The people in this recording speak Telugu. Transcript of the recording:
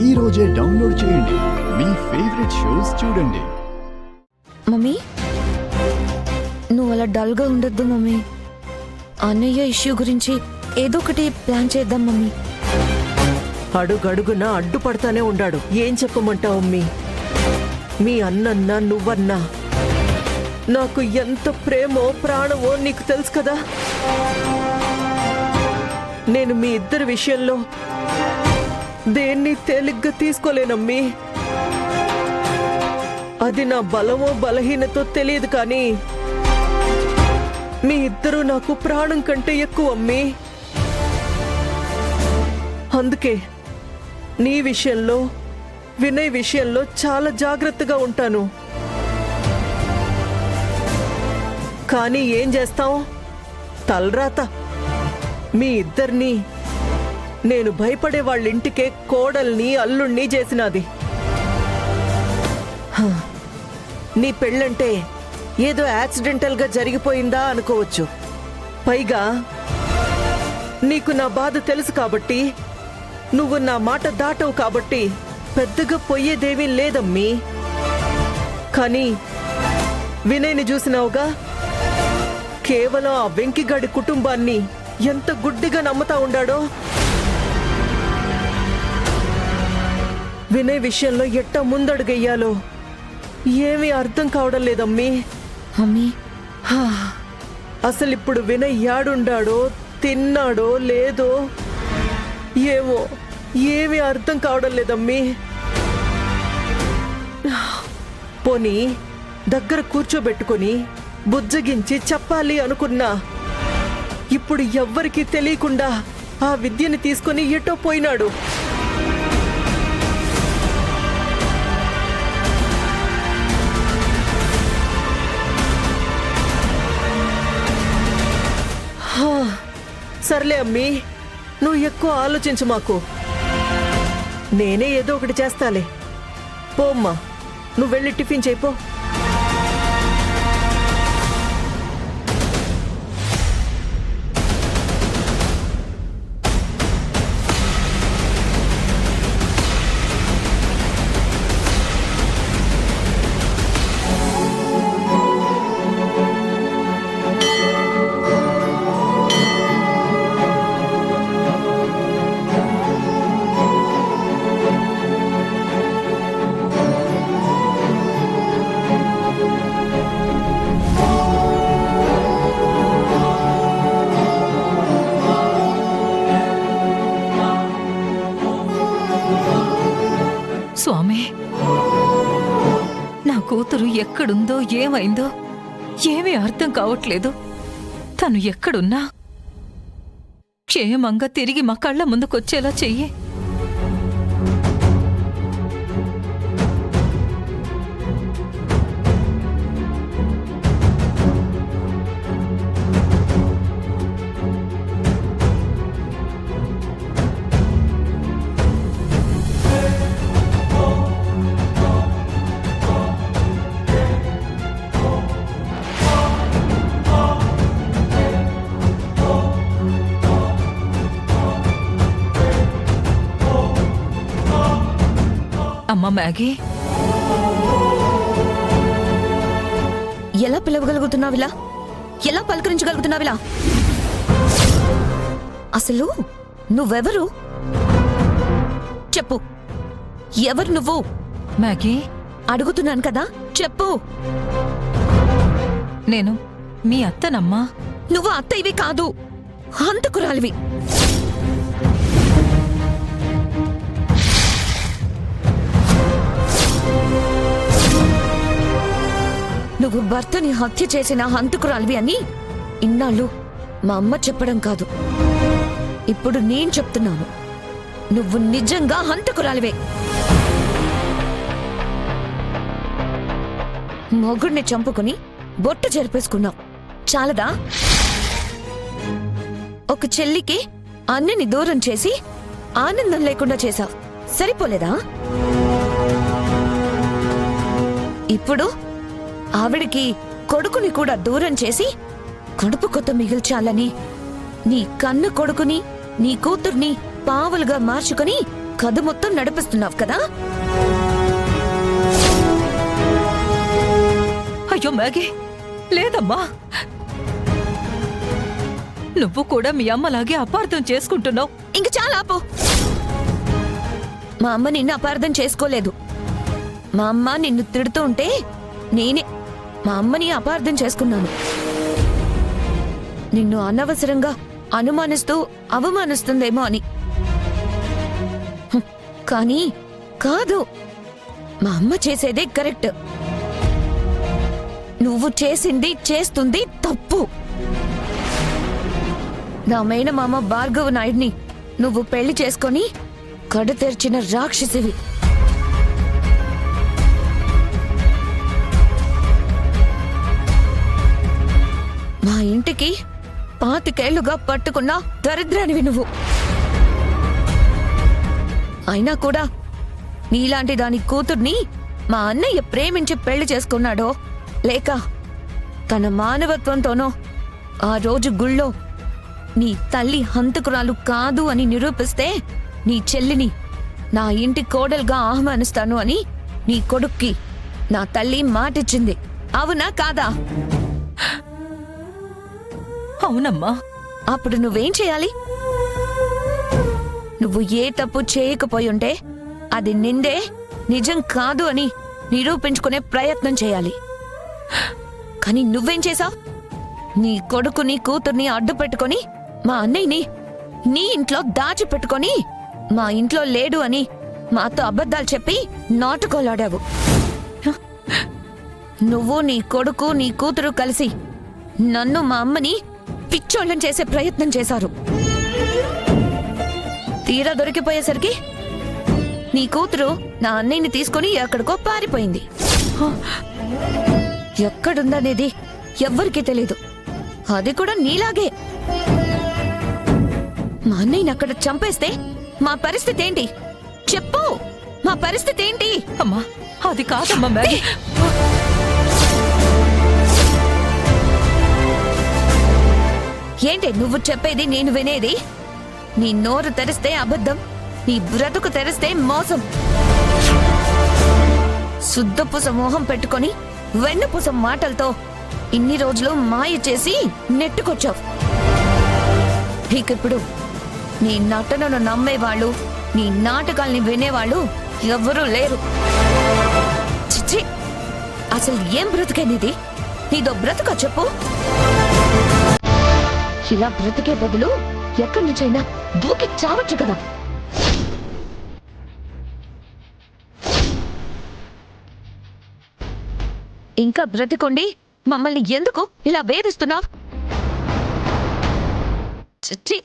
ఈ రోజే డౌన్లోడ్ చేయండి. మీ ఫేవరెట్ షోస్ చూడండి. మమ్మీ, నువ్వు అలా డల్గా ఉండొద్దు మమ్మీ. అన్నయ్య ఇష్యూ గురించి ఏదో ఒకటి ప్లాన్ చేద్దాం మమ్మీ. అడుగడుగునా అడ్డుపడతానే ఉండాడు. ఏం చెప్పమంటావు అమ్మీ? మీ అన్నన్నా నువ్వన్నా నాకు ఎంత ప్రేమో ప్రాణమో నీకు తెలుసు కదా. నేను మీ ఇద్దరి విషయంలో దేన్ని తేలిగ్గా తీసుకోలేనమ్మీ. అది నా బలమో బలహీనతో తెలియదు, కానీ మీ ఇద్దరూ నాకు ప్రాణం కంటే ఎక్కువ అమ్మీ. అందుకే నీ విషయంలో వినయ్ విషయంలో చాలా జాగ్రత్తగా ఉంటాను. కానీ ఏం చేస్తాం, తలరాత. మీ ఇద్దరినీ నేను భయపడే వాళ్ళింటికే కోడల్ని అల్లుణ్ణి చేసినది. నీ పెళ్ళంటే ఏదో యాక్సిడెంటల్గా జరిగిపోయిందా అనుకోవచ్చు. పైగా నీకు నా బాధ తెలుసు కాబట్టి, నువ్వు నా మాట దాటవు కాబట్టి పెద్దగా పోయేదేమీ లేదమ్మీ. కానీ వినయ్ని చూసినావుగా, కేవలం ఆ వెంకిగాడి కుటుంబాన్ని ఎంత గుడ్డిగా నమ్ముతా ఉండాడో. వినయ్ విషయంలో ఎట్టా ముందడుగెయ్యాలో ఏమీ అర్థం కావడం లేదమ్మీ. మమ్మీ, అసలిప్పుడు వినయ్ యాడుండాడో, తిన్నాడో లేదో ఏమో ఏమీ అర్థం కావడం లేదమ్మీ. పోనీ దగ్గర కూర్చోబెట్టుకొని బుజ్జగించి చెప్పాలి అనుకున్నా, ఇప్పుడు ఎవ్వరికీ తెలియకుండా ఆ విద్యని తీసుకొని ఎటో పోయినాడు. సర్లే అమ్మీ, నువ్వు ఎక్కువ ఆలోచించు మాకు. నేనే ఏదో ఒకటి చేస్తాలే. పోమ్మా, నువ్వు వెళ్ళి టిఫిన్ చేయిపో. స్వామి, నా కూతురు ఎక్కడుందో ఏమైందో ఏమీ అర్థం కావట్లేదు. తను ఎక్కడున్నా క్షేమంగా తిరిగి మా కళ్ళ ముందుకొచ్చేలా చెయ్యి. అమ్మ మ్యాగీ, ఎలా పిలవగలుగుతున్నావిలా? ఎలా పలకరించగలుగుతున్నావిలా? అసలు నువ్వెవరు? చెప్పు, ఎవరు నువ్వు? మ్యాగీ, అడుగుతున్నాను కదా, చెప్పు. నేను మీ అత్తనమ్మా. నువ్వు అత్తయ్యవి కాదు, హంతకురాలివి. నువ్వు భర్తని హత్య చేసిన హంతకురాలివి అని ఇన్నాళ్ళు మా అమ్మ చెప్పడం కాదు, ఇప్పుడు నేను చెప్తున్నాను. నువ్వు నిజంగా హంతకురాలివే. మొగుడిని చంపుకుని బొట్టు చెరిపేసుకున్నావు, చాలదా? ఒక చెల్లికి అన్నని దూరం చేసి ఆనందం లేకుండా చేశావు, సరిపోలేదా? ఇప్పుడు ఆవిడికి కొడుకుని కూడా దూరం చేసి కడుపు కొత్త మిగిల్చాలని నీ కన్ను కొడుకుని నీ కూతుర్ని పావులుగా మార్చుకుని కథ మొత్తం నడిపిస్తున్నావు కదా? అయ్యో మ్యాగీ, లేదమ్మా. నువ్వు కూడా మీ అమ్మలాగే అపార్థం చేసుకుంటున్నావు. ఇంక చాలా ఆపు. మా అమ్మ నిన్ను అపార్థం చేసుకోలేదు. మా అమ్మ నిన్ను తిడుతూ ఉంటే నేనే మా అమ్మని అపార్థం చేసుకున్నాను. నిన్ను అనవసరంగా అనుమానిస్తూ అవమానిస్తుందేమో అని. కానీ కాదు, మా అమ్మ చేసేదే కరెక్ట్. నువ్వు చేసింది చేస్తుంది తప్పు. నా మేనమామ భార్గవ నాయుడిని నువ్వు పెళ్లి చేసుకొని కడు తెరిచిన రాక్షసివి. మా ఇంటికి 25 ఏళ్లుగా పట్టుకున్న దరిద్రానివి నువ్వు. అయినా కూడా నీలాంటి దాని కూతుర్ని మా అన్నయ్య ప్రేమించి పెళ్లి చేసుకున్నాడో లేక తన మానవత్వంతోనో ఆ రోజు గుళ్ళో నీ తల్లి హంతకురాలు కాదు అని నిరూపిస్తే నీ చెల్లిని నా ఇంటి కోడలుగా ఆహ్వానిస్తాను అని నీ కొడుక్కి నా తల్లి మాటిచ్చింది. అవునా కాదా? అవునమ్మా. అప్పుడు నువ్వేం చేయాలి? నువ్వు ఏ తప్పు చేయకపోయి ఉంటే అది నిందే నిజం కాదు అని నిరూపించుకునే ప్రయత్నం చేయాలి. కానీ నువ్వేం చేశావు? నీ కొడుకుని కూతుర్ని అడ్డు పెట్టుకొని మా అన్నయ్యని నీ ఇంట్లో దాచిపెట్టుకొని మా ఇంట్లో లేడు అని మాతో అబద్ధాలు చెప్పి నాటుకోలాడావు. నువ్వు నీ కొడుకు నీ కూతురు కలిసి నన్ను మా అమ్మని పిచ్చోళ్ళని చేసే ప్రయత్నం చేశారు. తీరా దొరికిపోయేసరికి నీ కూతురు నా అన్నయ్యని తీసుకుని ఎక్కడికో పారిపోయింది. ఎక్కడుందనేది ఎవ్వరికీ తెలీదు. అది కూడా నీలాగే. మా అన్నయ్యని అక్కడ చంపేస్తే మా పరిస్థితి ఏంటి చెప్పు? మా పరిస్థితి ఏంటి? అమ్మా, అది కాదమ్మా మ్యాగీ. ఏంటి నువ్వు చెప్పేది నేను వినేది? నీ నోరు తెరిస్తే అబద్ధం, నీ బ్రతుకు తెరిస్తే మోసం. శుద్ధపుస మోహం పెట్టుకొని వెన్నపుస మాటలతో ఇన్ని రోజులు మాయ చేసి నెట్టుకొచ్చావు. ఇకప్పుడు నీ నటనను నమ్మేవాళ్ళు, నీ నాటకాల్ని వినేవాళ్ళు ఎవ్వరూ లేరు. చిచ్చి, అసలు ఏం బ్రతికేనిది? నీదో బ్రతుక చెప్పు. ఇలా బ్రతికే బదులు ఎక్కడి నుంచైనా దూకి చావచ్చు కదా. ఇంకా బ్రతికొండి మమ్మల్ని ఎందుకు ఇలా వేధిస్తున్నావు? చిచ్చి.